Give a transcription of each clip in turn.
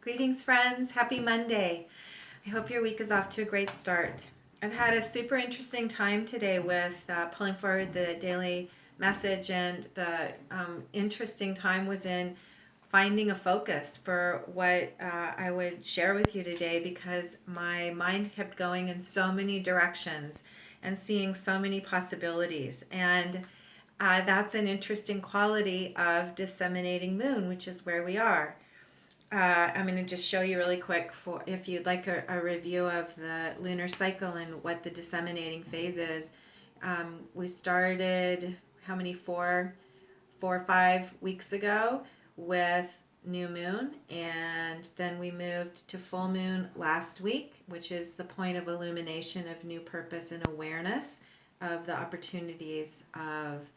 Greetings, friends. Happy Monday. I hope your week is off to a great start. I've had a super interesting time today with pulling forward the daily message, and the interesting time was in finding a focus for what I would share with you today, because my mind kept going in so many directions and seeing so many possibilities. And that's an interesting quality of disseminating moon, which is where we are. I'm going to just show you really quick, for if you'd like a review of the lunar cycle and what the disseminating phase is. We started how many 4 or 5 weeks ago with new moon, and then we moved to full moon last week, which is the point of illumination of new purpose and awareness of the opportunities of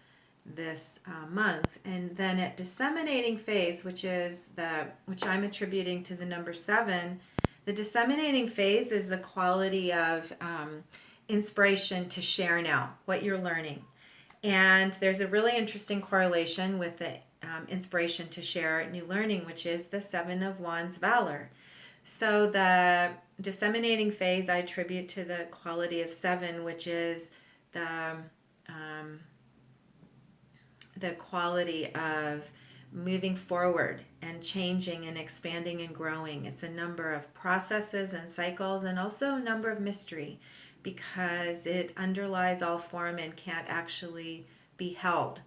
this month. And then at disseminating phase, which I'm attributing to the number 7. The disseminating phase is the quality of inspiration to share now what you're learning. And there's a really interesting correlation with the inspiration to share new learning, which is the 7 of Wands valor. So the disseminating phase I attribute to the quality of 7, which is the quality of moving forward and changing and expanding and growing. It's a number of processes and cycles, and also a number of mystery, because it underlies all form and can't actually be held.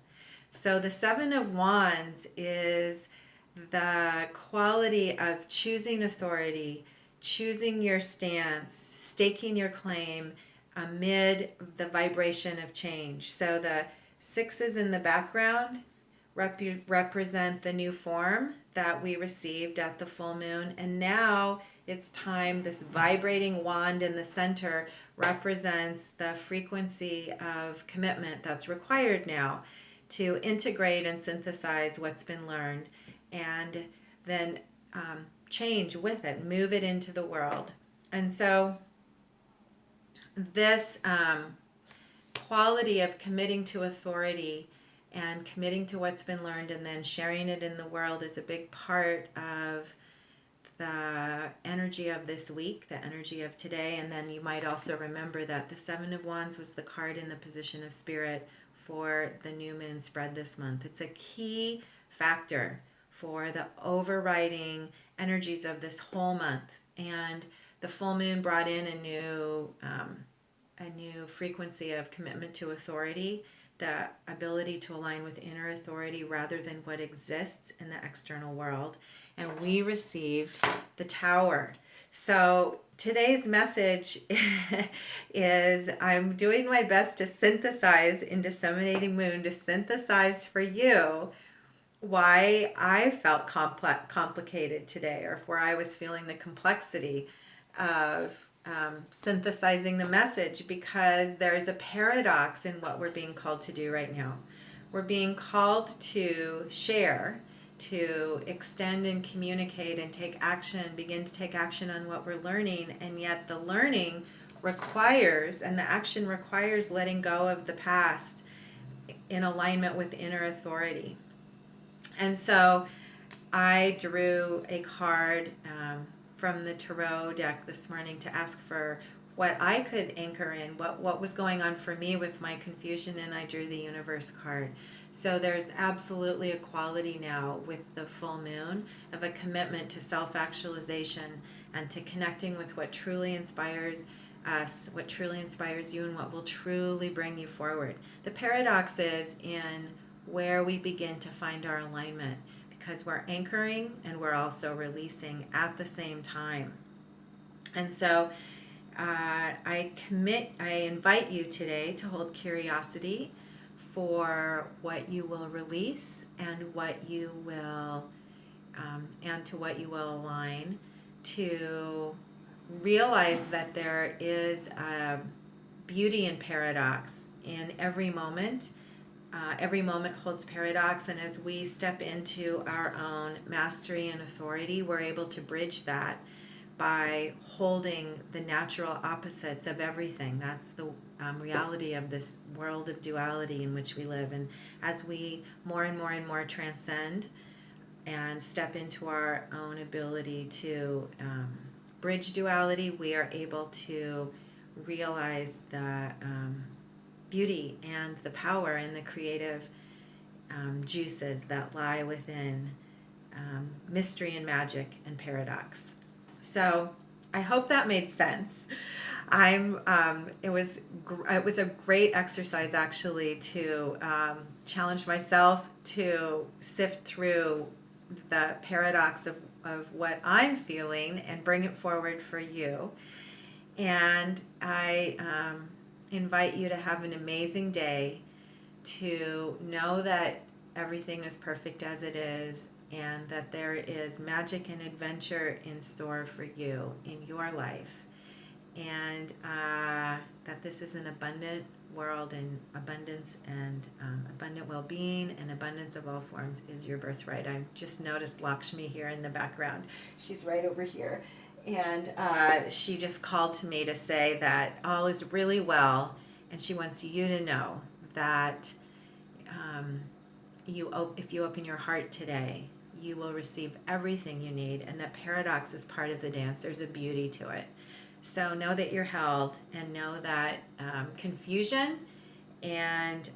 So the 7 of Wands is the quality of choosing authority, choosing your stance, staking your claim amid the vibration of change. So the 6s in the background represent the new form that we received at the full moon. And now it's time, this vibrating wand in the center represents the frequency of commitment that's required now to integrate and synthesize what's been learned, and then change with it, move it into the world. And so this quality of committing to authority and committing to what's been learned and then sharing it in the world is a big part of the energy of this week, the energy of today. And then you might also remember that the 7 of Wands was the card in the position of spirit for the new moon spread this month. It's a key factor for the overriding energies of this whole month. And the full moon brought in a new frequency of commitment to authority, the ability to align with inner authority rather than what exists in the external world. And we received the Tower. So today's message is, I'm doing my best to synthesize in Disseminating Moon, to synthesize for you why I felt complicated today, or where I was feeling the complexity of synthesizing the message, because there is a paradox in what we're being called to do right now. We're being called to share, to extend and communicate and take action, begin to take action on what we're learning, and yet the learning requires, and the action requires, letting go of the past in alignment with inner authority. And so I drew a card from the tarot deck this morning to ask for what I could anchor in, what was going on for me with my confusion, and I drew the universe card. So there's absolutely a quality now with the full moon of a commitment to self-actualization and to connecting with what truly inspires us, what truly inspires you, and what will truly bring you forward. The paradox is in where we begin to find our alignment, because we're anchoring and we're also releasing at the same time. And so I invite you today to hold curiosity for what you will release and what you will, and to what you will align, to realize that there is a beauty in paradox in every moment. Every moment holds paradox, and as we step into our own mastery and authority, we're able to bridge that by holding the natural opposites of everything. That's the reality of this world of duality in which we live. And as we more and more and more transcend and step into our own ability to bridge duality, we are able to realize the beauty and the power and the creative juices that lie within mystery and magic and paradox. So I hope that made sense. It was a great exercise actually to challenge myself to sift through the paradox of what I'm feeling and bring it forward for you. And I invite you to have an amazing day, to know that everything is perfect as it is, and that there is magic and adventure in store for you in your life, and that this is an abundant world, and abundance and abundant well-being and abundance of all forms is your birthright. I've just noticed Lakshmi here in the background. She's right over here. And she just called to me to say that all is really well, and she wants you to know that if you open your heart today, you will receive everything you need, and that paradox is part of the dance. There's a beauty to it. So know that you're held, and know that confusion and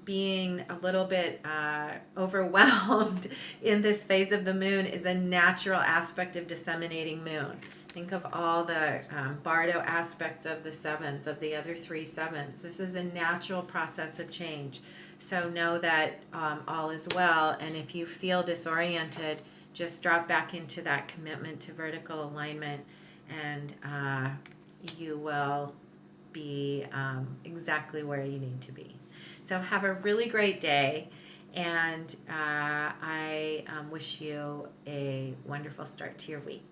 being a little bit overwhelmed in this phase of the moon is a natural aspect of disseminating moon. Think of all the Bardo aspects of the sevens, of the other 3 sevens. This is a natural process of change. So know that all is well, and if you feel disoriented, just drop back into that commitment to vertical alignment, and you will be exactly where you need to be. So have a really great day, and I wish you a wonderful start to your week.